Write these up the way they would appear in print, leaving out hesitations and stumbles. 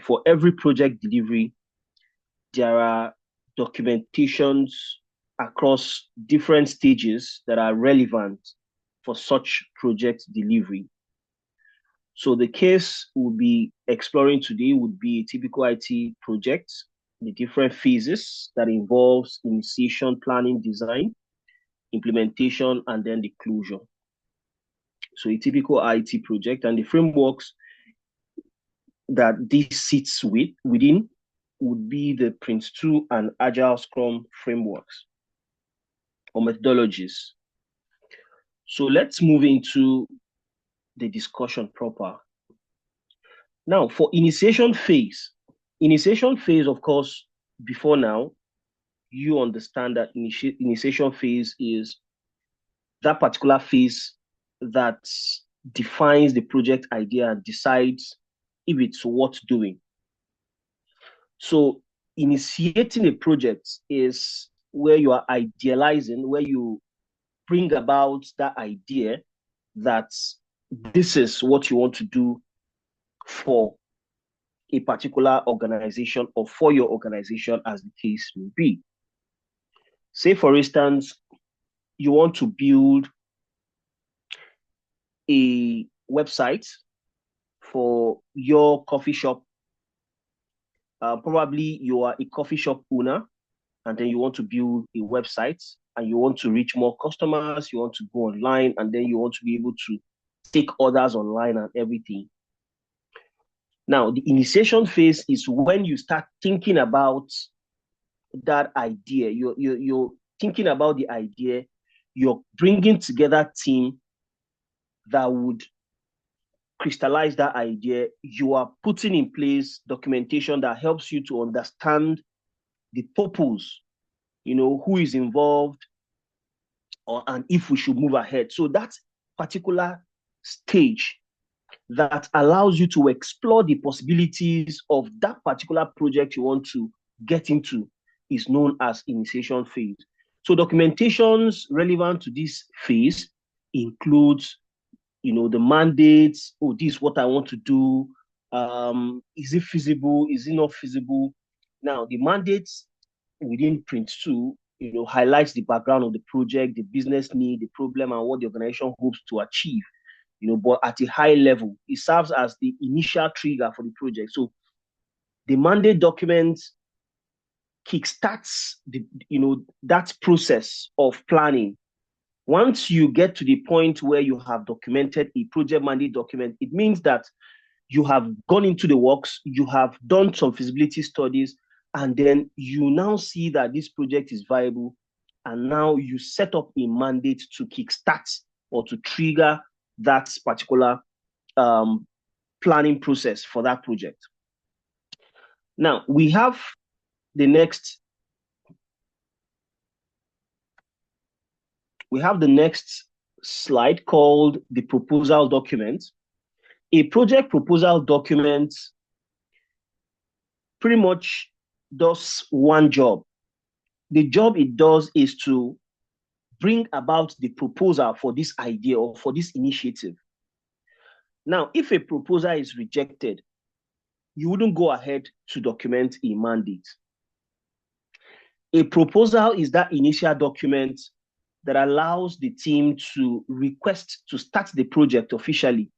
for every project delivery, there are documentations across different stages that are relevant for such project delivery. So the case we'll be exploring today would be a typical IT project, the different phases that involves initiation, planning, design, implementation, and then the closure. So a typical IT project and the frameworks that this sits within would be the Prince2 and Agile Scrum frameworks or methodologies. So let's move into the discussion proper. Now, for initiation phase, of course, before now, you understand that initiation phase is that particular phase that defines the project idea and decides if it's worth doing. So initiating a project is where you are idealizing, where you bring about that idea that this is what you want to do for a particular organization or for your organization, as the case may be. Say, for instance, you want to build a website for your coffee shop. Probably you are a coffee shop owner, and then you want to build a website and you want to reach more customers, you want to go online, and then you want to be able to take orders online and everything. Now, the initiation phase is when you start thinking about that idea. You're thinking about the idea. You're bringing together a team that would crystallize that idea. You are putting in place documentation that helps you to understand the purpose, who is involved, and if we should move ahead. So that particular stage that allows you to explore the possibilities of that particular project you want to get into is known as initiation phase. So documentations relevant to this phase includes, the mandates. Oh, this is what I want to do. Is it feasible? Is it not feasible? Now, the mandates within Prince2, highlights the background of the project, the business need, the problem, and what the organization hopes to achieve. But at a high level, it serves as the initial trigger for the project. So the mandate document kickstarts that process of planning. Once you get to the point where you have documented a project mandate document, it means that you have gone into the works, you have done some feasibility studies, and then you now see that this project is viable, and now you set up a mandate to kickstart or to trigger that particular planning process for that project. Now, we have the next slide called the proposal document. A project proposal document pretty much does one job. The job it does is to bring about the proposal for this idea or for this initiative. Now, if a proposal is rejected, you wouldn't go ahead to document a mandate. A proposal is that initial document that allows the team to request to start the project officially.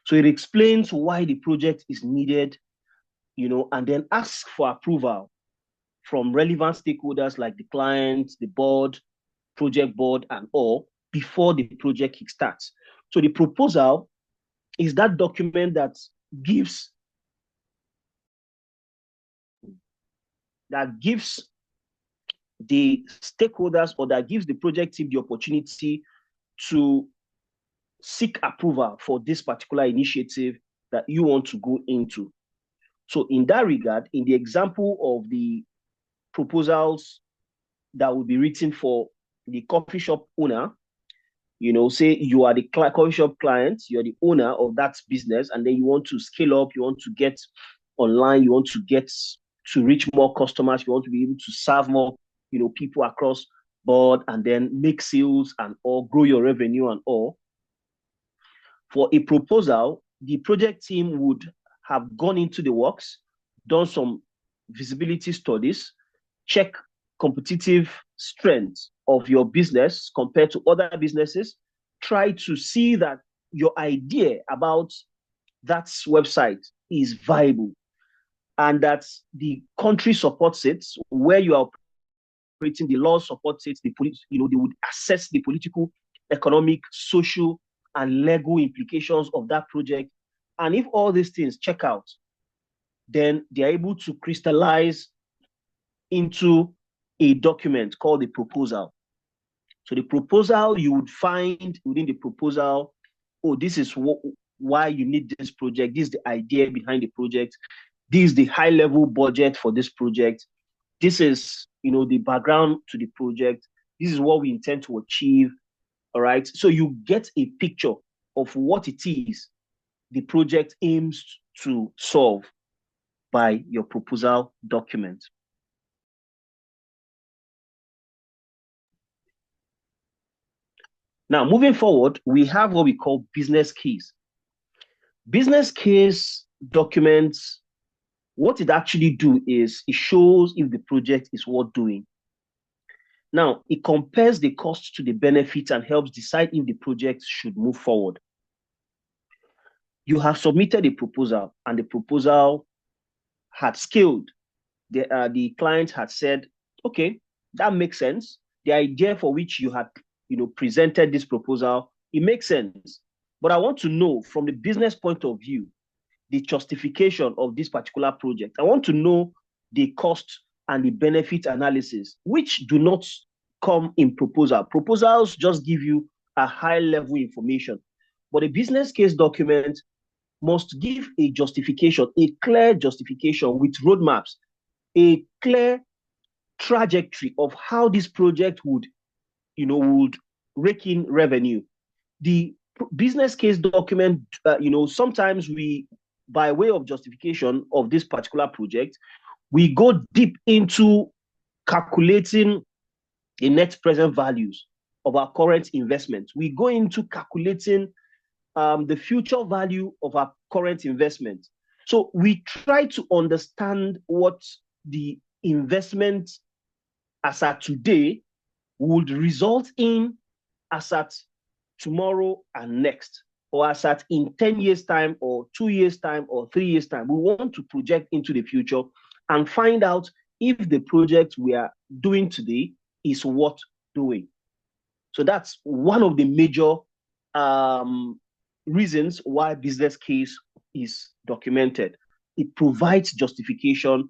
So it explains why the project is needed, and then ask for approval from relevant stakeholders like the client, the board, project board, and all before the project kickstarts. So the proposal is that document that gives the stakeholders, or that gives the project team the opportunity to seek approval for this particular initiative that you want to go into. So in that regard, in the example of the proposals that will be written for the coffee shop owner, say you are the coffee shop client, you're the owner of that business, and then you want to scale up, you want to get online, you want to get to reach more customers, you want to be able to serve more, people across board, and then make sales and all, grow your revenue and all. For a proposal, the project team would have gone into the works, done some visibility studies, check competitive strength of your business compared to other businesses, try to see that your idea about that website is viable and that the country supports it, where you are operating, the law supports it, they would assess the political, economic, social, and legal implications of that project. And if all these things check out, then they are able to crystallize into a document called the proposal. So the proposal, you would find within the proposal, oh, this is why you need this project. This is the idea behind the project. This is the high level budget for this project. This is, the background to the project. This is what we intend to achieve. All right. So you get a picture of what it is the project aims to solve by your proposal document. Now, moving forward, we have what we call business case. Business case documents, what it actually do is it shows if the project is worth doing. Now, it compares the cost to the benefit and helps decide if the project should move forward. You have submitted a proposal and the proposal had scaled. The client had said, okay, that makes sense. The idea for which you had presented this proposal, it makes sense. But I want to know from the business point of view, the justification of this particular project. I want to know the cost and the benefit analysis, which do not come in proposal. Proposals just give you a high level information. But a business case document must give a justification, a clear justification with roadmaps, a clear trajectory of how this project would rake in revenue. The business case document, sometimes we, by way of justification of this particular project, we go deep into calculating the net present values of our current investment. We go into calculating the future value of our current investment. So we try to understand what the investment as at today would result in as at tomorrow and next, or as at in 10 years' time, or 2 years' time, or 3 years' time. We want to project into the future and find out if the project we are doing today is worth doing. So that's one of the major reasons why business case is documented. It provides justification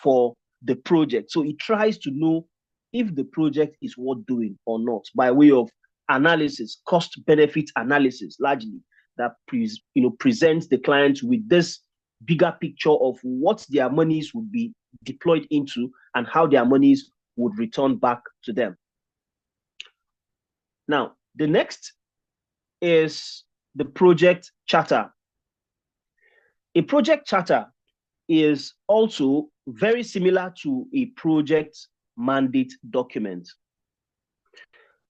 for the project. So it tries to know if the project is worth doing or not by way of analysis, cost benefit analysis, largely that presents the client with this bigger picture of what their monies would be deployed into and how their monies would return back to them. Now, the next is the project charter. A project charter is also very similar to a project mandate document.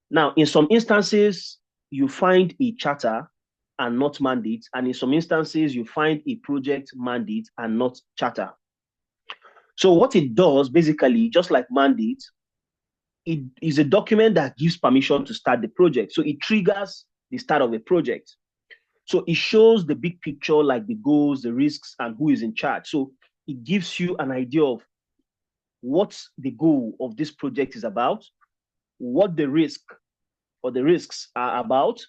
Now, in some instances, you find a charter and not mandate, and in some instances, you find a project mandate and not charter. So what it does, basically, just like mandate, it is a document that gives permission to start the project. So it triggers the start of a project. So it shows the big picture, like the goals, the risks, and who is in charge. So it gives you an idea of what the goal of this project is about, what the risk or the risks are about,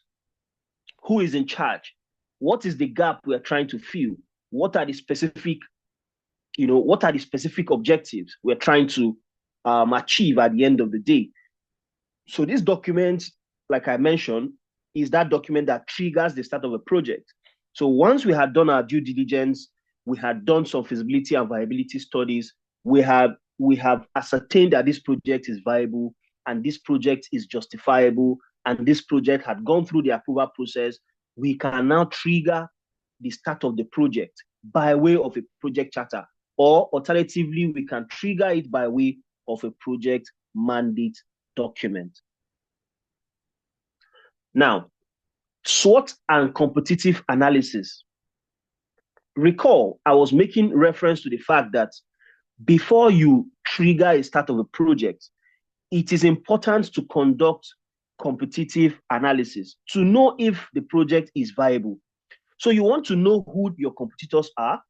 who is in charge, what is the gap we are trying to fill, what are the specific objectives we're trying to achieve at the end of the day. So this document, like I mentioned, is that document that triggers the start of a project. So once we had done our due diligence, we had done some feasibility and viability studies, we have ascertained that this project is viable and this project is justifiable and this project had gone through the approval process, we can now trigger the start of the project by way of a project charter, or alternatively, we can trigger it by way of a project mandate document. Now, SWOT and competitive analysis. recall, I was making reference to the fact that before you trigger a start of a project, it is important to conduct competitive analysis to know if the project is viable. So you want to know who your competitors are,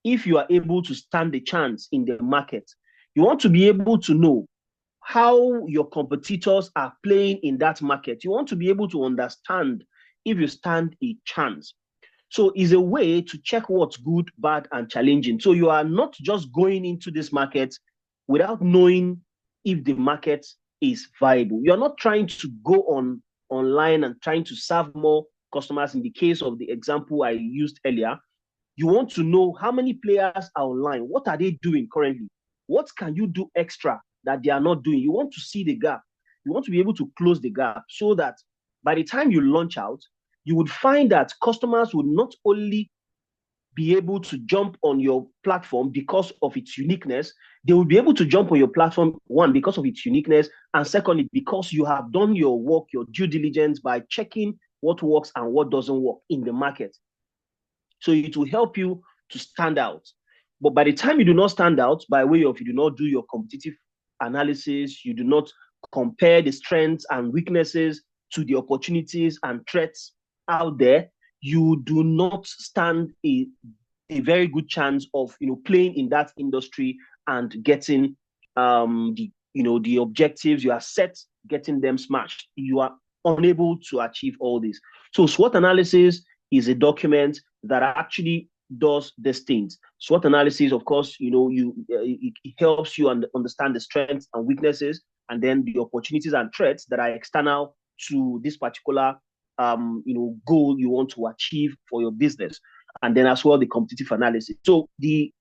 if you are able to stand a chance in the market. You want to be able to know how your competitors are playing in that market. You want to be able to understand if you stand a chance. So it's a way to check what's good, bad, and challenging. So you are not just going into this market without knowing if the market is viable. You're not trying to go online and trying to serve more customers. In the case of the example I used earlier, you want to know how many players are online. What are they doing currently? What can you do extra that they are not doing? You want to see the gap. You want to be able to close the gap so that by the time you launch out, you would find that customers would not only be able to jump on your platform because of its uniqueness, they will be able to jump on your platform, one, because of its uniqueness, and secondly, because you have done your work, your due diligence by checking what works and what doesn't work in the market. So it will help you to stand out. But by the time you do not stand out, by way of you do not do your competitive analysis, you do not compare the strengths and weaknesses to the opportunities and threats out there, you do not stand a very good chance of playing in that industry and getting the objectives you are set, getting them smashed. You are unable to achieve all this. So SWOT analysis is a document that actually does these things. SWOT analysis, of course, it helps you understand the strengths and weaknesses, and then the opportunities and threats that are external to this particular goal you want to achieve for your business, and then as well the competitive analysis. So the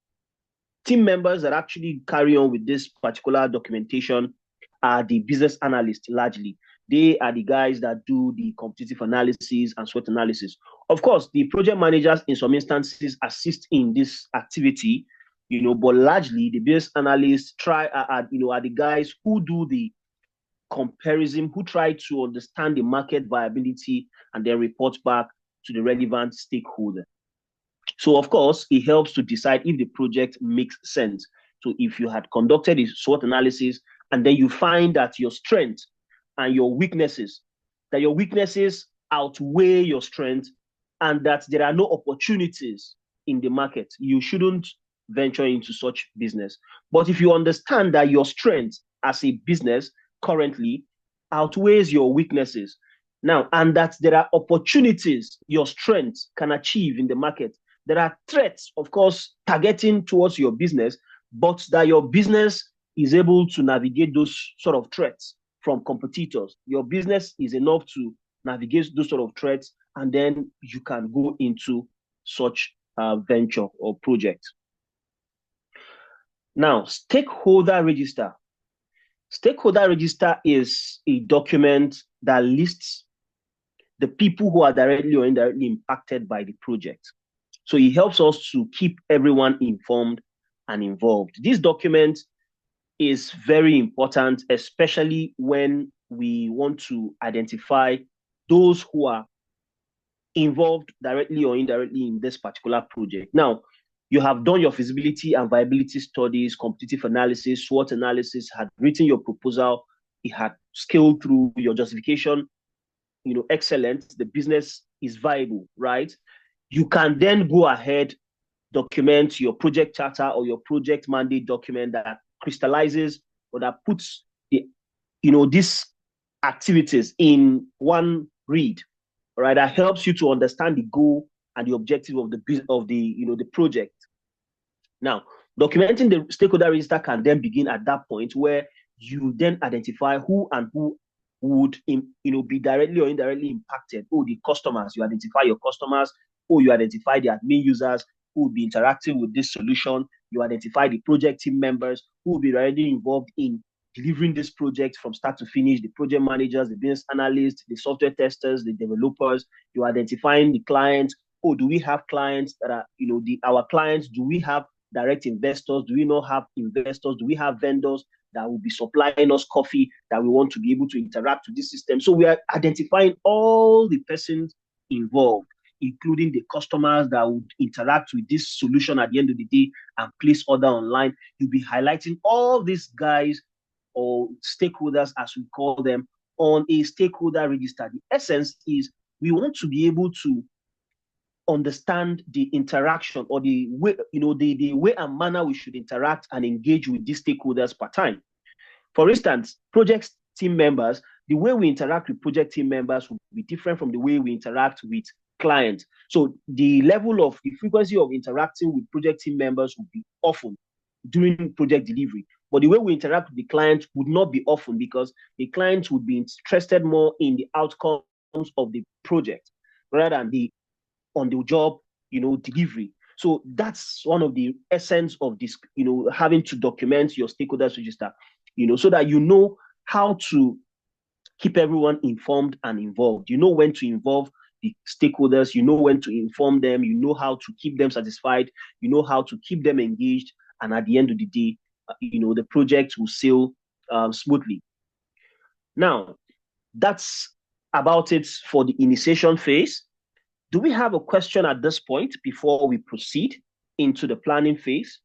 team members that actually carry on with this particular documentation are the business analysts largely. They are the guys that do the competitive analysis and SWOT analysis. Of course, the project managers in some instances assist in this activity, but largely the business analysts are the guys who do the comparison, who try to understand the market viability and then report back to the relevant stakeholder. So, of course, it helps to decide if the project makes sense. So if you had conducted a SWOT analysis and then you find that your strengths and your weaknesses, that your weaknesses outweigh your strengths and that there are no opportunities in the market, you shouldn't venture into such business. But if you understand that your strengths as a business currently outweighs your weaknesses now, and that there are opportunities your strengths can achieve in the market, there are threats, of course, targeting towards your business, but that your business is able to navigate those sort of threats from competitors. Your business is enough to navigate those sort of threats, and then you can go into such venture or project. Now, Stakeholder Register. Stakeholder Register is a document that lists the people who are directly or indirectly impacted by the project. So it helps us to keep everyone informed and involved. This document is very important, especially when we want to identify those who are involved directly or indirectly in this particular project. Now, you have done your feasibility and viability studies, competitive analysis, SWOT analysis, had written your proposal, it had scaled through your justification, excellent, the business is viable, right? You can then go ahead, document your project charter or your project mandate document that crystallizes or that puts these activities in one read, right? That helps you to understand the goal and the objective of the project. Now, documenting the stakeholder register can then begin at that point where you then identify who would be directly or indirectly impacted. The customers, you identify your customers, you identify the admin users who will be interacting with this solution, you identify the project team members who will be directly involved in delivering this project from start to finish, the project managers, the business analysts, the software testers, the developers, you're identifying the clients. Do we have clients that are, our clients, do we have direct investors? Do we not have investors? Do we have vendors that will be supplying us coffee that we want to be able to interact with this system? So we are identifying all the persons involved. including the customers that would interact with this solution at the end of the day and place order online. You'll be highlighting all these guys or stakeholders, as we call them, on a stakeholder register. The essence is we want to be able to understand the interaction or the way, the way and manner we should interact and engage with these stakeholders per time. For instance, project team members, the way we interact with project team members will be different from the way we interact with clients. So the level of the frequency of interacting with project team members will be often during project delivery. But the way we interact with the client would not be often, because the client would be interested more in the outcomes of the project rather than the on the job, delivery. So that's one of the essence of this, having to document your stakeholders register, so that you know how to keep everyone informed and involved. You know when to involve the stakeholders, you know when to inform them, you know how to keep them satisfied, you know how to keep them engaged, and at the end of the day, the project will sail smoothly. Now, that's about it for the initiation phase. Do we have a question at this point before we proceed into the planning phase?